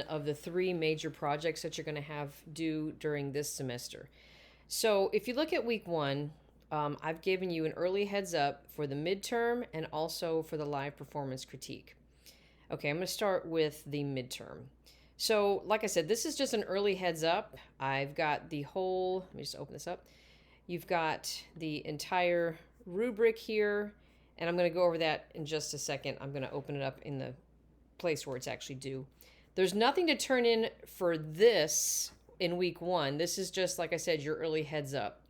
Of the three major projects that you're going to have due during this semester. So if you look at week one, I've given you an early heads up for the midterm and also for the live performance critique. Okay, I'm going to start with the midterm. So, like I said, this is just an early heads up. I've got the whole, let me just open this up. You've got the entire rubric here, and I'm going to go over that in just a second. I'm going to open it up in the place where it's actually due. There's nothing to turn in for this in week one. This is just, like I said, your early heads up.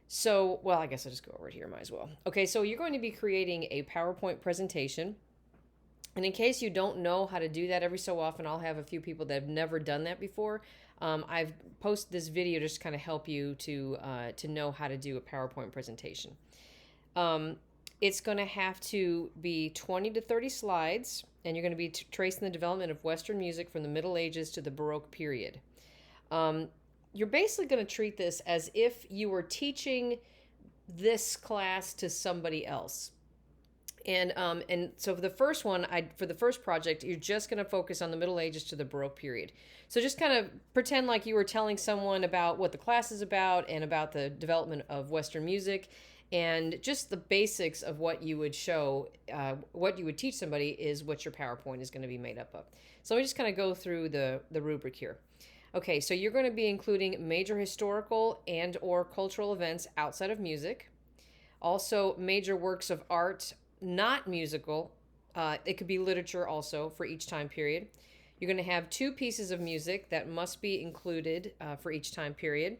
So, well, I guess I'll just go over it here, might as well. Okay, so you're going to be creating a PowerPoint presentation. And in case you don't know how to do that, every so often I'll have a few people that have never done that before. I've posted this video just to kind of help you to know how to do a PowerPoint presentation. It's going to have to be 20 to 30 slides, and you're going to be tracing the development of Western music from the Middle Ages to the Baroque period. You're basically going to treat this as if you were teaching this class to somebody else. And so for the first one, for the first project, you're just going to focus on the Middle Ages to the Baroque period. So just kind of pretend like you were telling someone about what the class is about and about the development of Western music, and just the basics of what you would show, what you would teach somebody is what your PowerPoint is going to be made up of. So let me just kind of go through the rubric here. Okay, so you're going to be including major historical and or cultural events outside of music. Also, major works of art not musical. It could be literature also for each time period. You're going to have 2 pieces of music that must be included for each time period.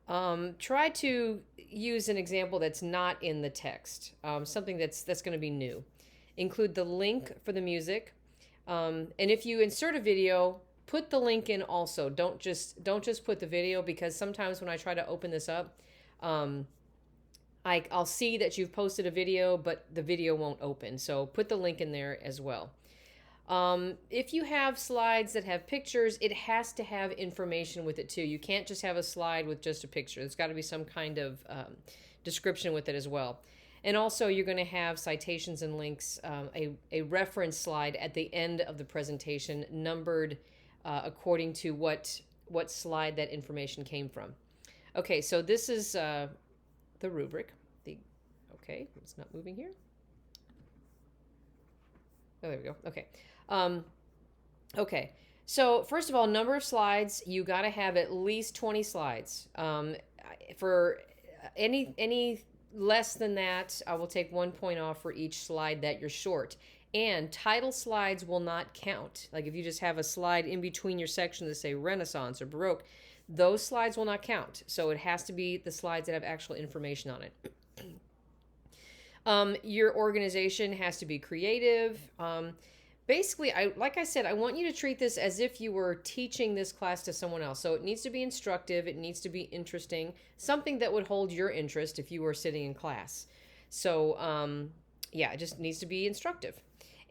Try to use an example that's not in the text, something that's going to be new. Include the link for the music, and if you insert a video, put the link in also. Don't just put the video, because sometimes when I try to open this up, I'll see that you've posted a video, but the video won't open. So put the link in there as well. If you have slides that have pictures, it has to have information with it too. You can't just have a slide with just a picture. There's got to be some kind of description with it as well. And also you're going to have citations and links, a reference slide at the end of the presentation, numbered according to what slide that information came from. Okay, so this is the rubric. Okay, it's not moving here. Oh, there we go. Okay. Okay. So first of all, number of slides, you got to have at least 20 slides. For any less than that, I will take 1 point off for each slide that you're short. And title slides will not count. Like if you just have a slide in between your sections that say Renaissance or Baroque, those slides will not count. So it has to be the slides that have actual information on it. Your organization has to be creative. Basically, like I said, I want you to treat this as if you were teaching this class to someone else. So it needs to be instructive. It needs to be interesting, something that would hold your interest if you were sitting in class. So, yeah, it just needs to be instructive.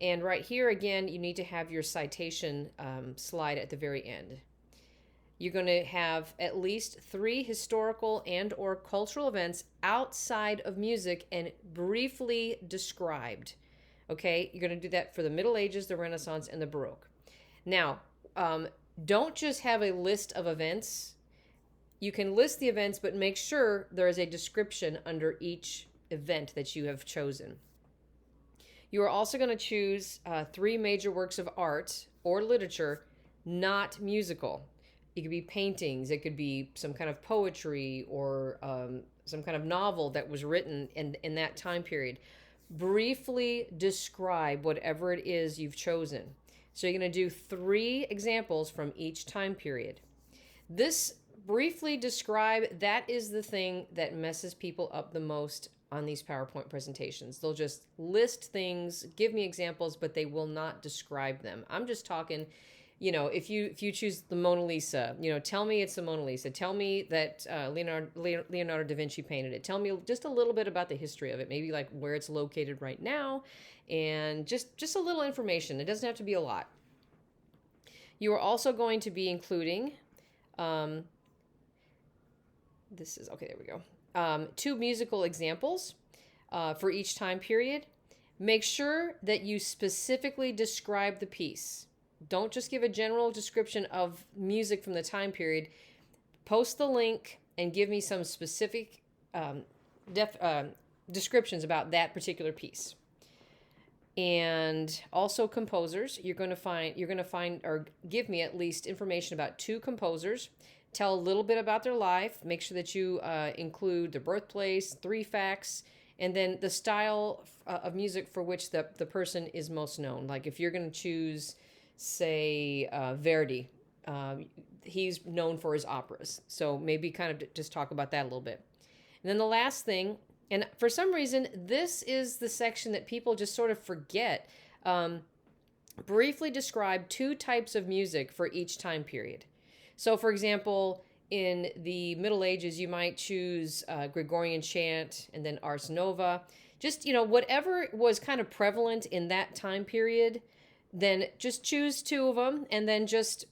And right here, again, you need to have your citation slide at the very end. You're going to have at least 3 historical and or cultural events outside of music and briefly described. Okay, you're going to do that for the Middle Ages, the Renaissance, and the Baroque. Now, don't just have a list of events. You can list the events, but make sure there is a description under each event that you have chosen. You are also going to choose 3 major works of art or literature, not musical. It could be paintings, it could be some kind of poetry or some kind of novel that was written in that time period. Briefly describe whatever it is you've chosen. So you're going to do 3 examples from each time period. This briefly describe, that is the thing that messes people up the most on these PowerPoint presentations. They'll just list things, give me examples, but they will not describe them. I'm just talking, you know, if you choose the Mona Lisa, you know, tell me it's the Mona Lisa. Tell me that Leonardo da Vinci painted it. Tell me just a little bit about the history of it, maybe like where it's located right now, and just a little information. It doesn't have to be a lot. You are also going to be including, this is, okay, there we go. 2 musical examples for each time period. Make sure that you specifically describe the piece. Don't just give a general description of music from the time period. Post the link and give me some specific def, descriptions about that particular piece. And also composers. You're going to find or give me at least information about 2 composers. Tell a little bit about their life. Make sure that you include the birthplace, 3 facts, and then the style of music for which the person is most known. Like if you're going to choose, say, Verdi, he's known for his operas. So maybe kind of just talk about that a little bit. And then the last thing, and for some reason, this is the section that people just sort of forget. Briefly describe 2 types of music for each time period. So, for example, in the Middle Ages, you might choose Gregorian chant and then Ars Nova. Just, whatever was kind of prevalent in that time period, then just choose 2 of them and then just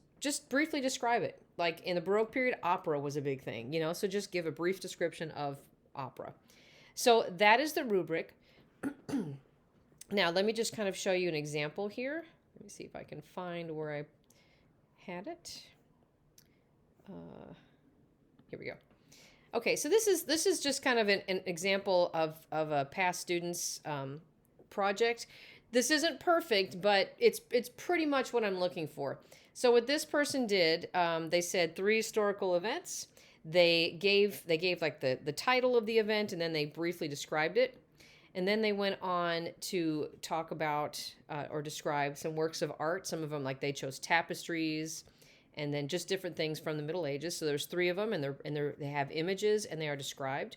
briefly describe it. Like in the Baroque period, opera was a big thing, so just give a brief description of opera. So that is the rubric. Now, let me just kind of show you an example here. Let me see if I can find where I had it. Here we go. Okay, so this is just kind of an example of a past student's project. This isn't perfect, but it's pretty much what I'm looking for. So what this person did, they said 3 historical events. They gave like the title of the event, and then they briefly described it. And then they went on to talk about or describe some works of art. Some of them, like they chose tapestries, and then just different things from the Middle Ages. So there's 3 of them, and they have images, and they are described.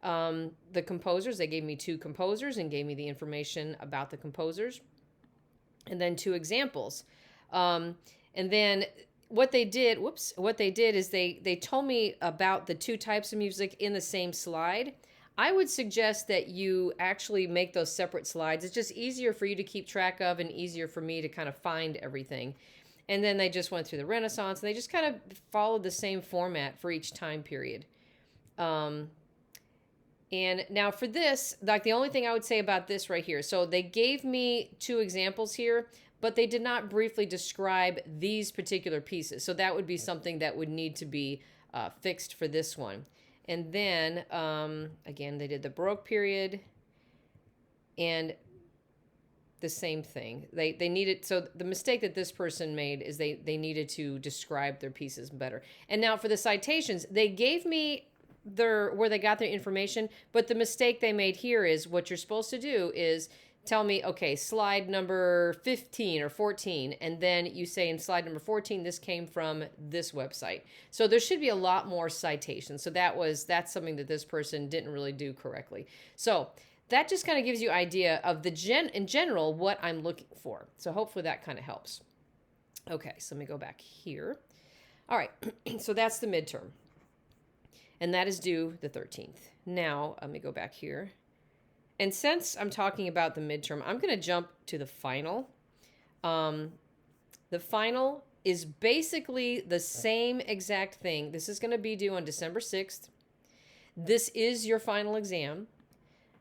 The composers, they gave me 2 composers and gave me the information about the composers, and then 2 examples. And then what they did is they told me about the 2 types of music in the same slide. I would suggest that you actually make those separate slides. It's just easier for you to keep track of and easier for me to kind of find everything. And then they just went through the Renaissance, and they just kind of followed the same format for each time period. And now for this, like the only thing I would say about this right here, so they gave me 2 examples here, but they did not briefly describe these particular pieces. So that would be something that would need to be fixed for this one. And then, again, they did the Baroque period and the same thing. They needed, so the mistake that this person made is they needed to describe their pieces better. And now for the citations, they gave me where they got their information, but the mistake they made here is what you're supposed to do is tell me, okay, slide number 15 or 14, and then you say in slide number 14, this came from this website. So there should be a lot more citations. So that's something that this person didn't really do correctly. So that just kind of gives you idea of in general, what I'm looking for. So hopefully that kind of helps. Okay, so let me go back here. All right, so that's the midterm. And that is due the 13th. Now, let me go back here. And since I'm talking about the midterm, I'm going to jump to the final. The final is basically the same exact thing. This is going to be due on December 6th. This is your final exam.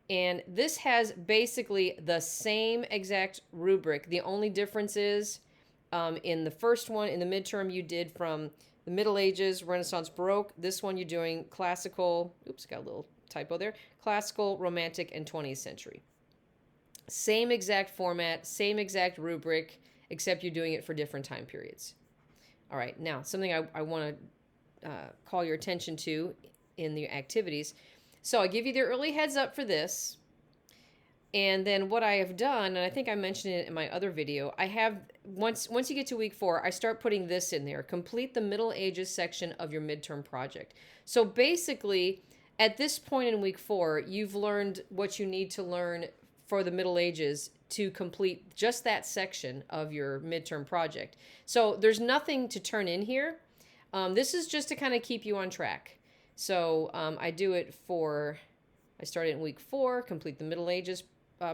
And this has basically the same exact rubric. The only difference is in the first one, in the midterm, you did from the Middle Ages, Renaissance, Baroque. This one you're doing classical. Oops, got a little typo there. Classical, Romantic, and 20th century. Same exact format, same exact rubric, except you're doing it for different time periods. All right, now something I want to call your attention to in the activities. So I give you the early heads up for this. And then what I have done, and I think I mentioned it in my other video, I have, once you get to week 4, I start putting this in there. Complete the Middle Ages section of your midterm project. So basically, at this point in week 4, you've learned what you need to learn for the Middle Ages to complete just that section of your midterm project. So there's nothing to turn in here. This is just to kind of keep you on track. So I do it I started in week 4, complete the Middle Ages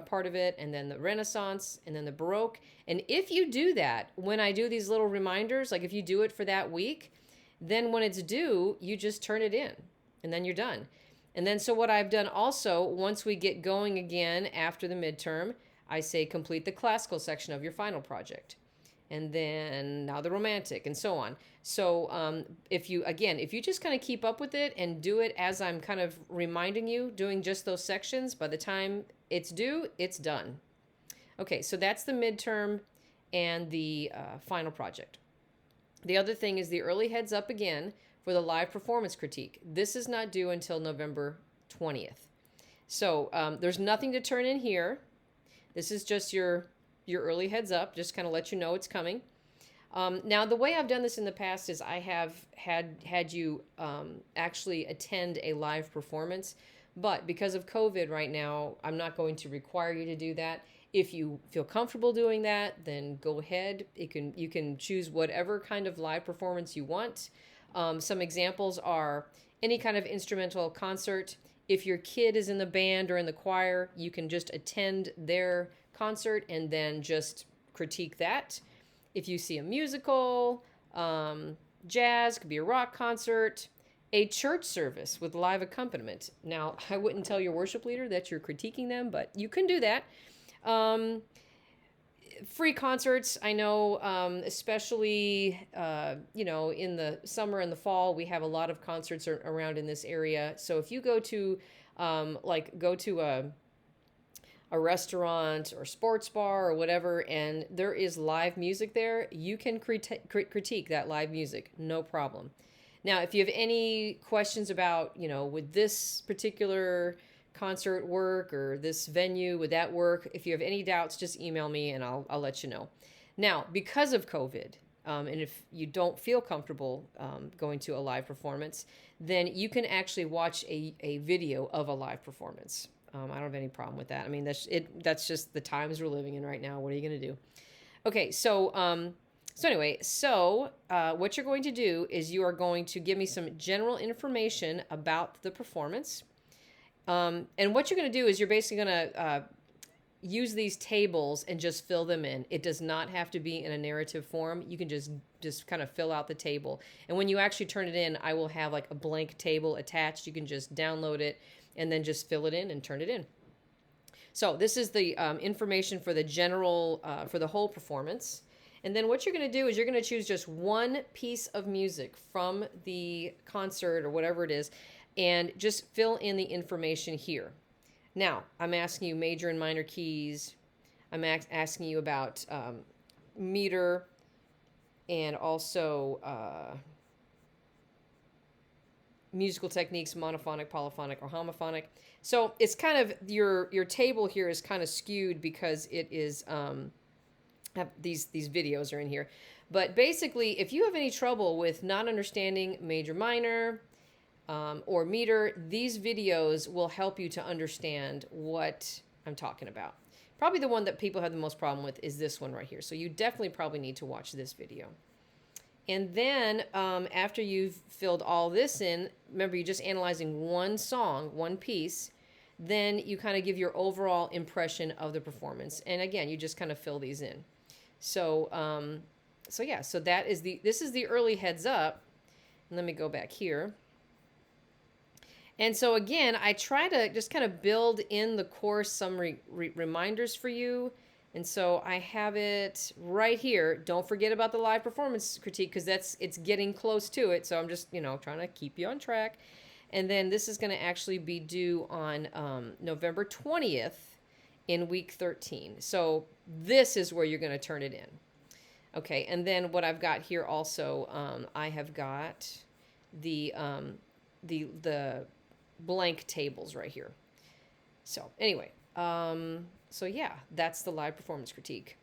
part of it, and then the Renaissance, and then the Baroque. And if you do that, when I do these little reminders, like if you do it for that week, then when it's due, you just turn it in, and then you're done. And then so what I've done also, once we get going again after the midterm, I say complete the classical section of your final project. and then now the romantic, and so on. So if you just kind of keep up with it and do it as I'm kind of reminding you, doing just those sections, by the time it's due, it's done. Okay, so that's the midterm and the final project. The other thing is the early heads up again for the live performance critique. This is not due until November 20th. So there's nothing to turn in here. This is just your early heads up, just kind of let you know it's coming. Now, the way I've done this in the past is I have had you actually attend a live performance, but because of COVID right now, I'm not going to require you to do that. If you feel comfortable doing that, then go ahead. You can choose whatever kind of live performance you want. Some examples are any kind of instrumental concert. If your kid is in the band or in the choir, you can just attend their concert and then just critique that. If you see a musical, jazz, could be a rock concert, a church service with live accompaniment. Now, I wouldn't tell your worship leader that you're critiquing them, but you can do that. Free concerts, I know, especially, in the summer and the fall, we have a lot of concerts around in this area. So if you go to, go to a restaurant or sports bar or whatever, and there is live music there, you can critique that live music, no problem. Now, if you have any questions about, would this particular concert work or this venue, would that work? If you have any doubts, just email me and I'll let you know. Now, because of COVID, and if you don't feel comfortable going to a live performance, then you can actually watch a video of a live performance. I don't have any problem with that. I mean, that's just the times we're living in right now. What are you going to do? Okay, so what you're going to do is you are going to give me some general information about the performance. And what you're going to do is you're basically going to use these tables and just fill them in. It does not have to be in a narrative form. You can just kind of fill out the table. And when you actually turn it in, I will have like a blank table attached. You can just download it and then just fill it in and turn it in. So this is the information for the general, for the whole performance. And then what you're going to do is you're going to choose just one piece of music from the concert or whatever it is, and just fill in the information here. Now, I'm asking you major and minor keys. I'm asking you about meter and also musical techniques, monophonic, polyphonic, or homophonic. So it's kind of, your table here is kind of skewed because it is, these videos are in here. But basically, if you have any trouble with not understanding major, minor, or meter, these videos will help you to understand what I'm talking about. Probably the one that people have the most problem with is this one right here. So you definitely probably need to watch this video. And then after you've filled all this in, remember you're just analyzing one song, one piece, then you kind of give your overall impression of the performance. And again, you just kind of fill these in. So, so this is the early heads up. And let me go back here. And so again, I try to just kind of build in the course some reminders for you. And so I have it right here. Don't forget about the live performance critique because it's getting close to it. So I'm just, trying to keep you on track. And then this is going to actually be due on November 20th in week 13. So this is where you're going to turn it in. Okay, and then what I've got here also, I have got the blank tables right here. So anyway, so yeah, that's the live performance critique.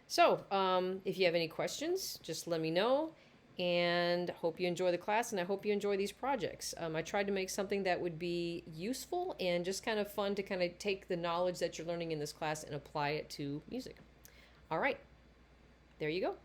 So if you have any questions, just let me know, and hope you enjoy the class, and I hope you enjoy these projects. I tried to make something that would be useful and just kind of fun to kind of take the knowledge that you're learning in this class and apply it to music. All right, there you go.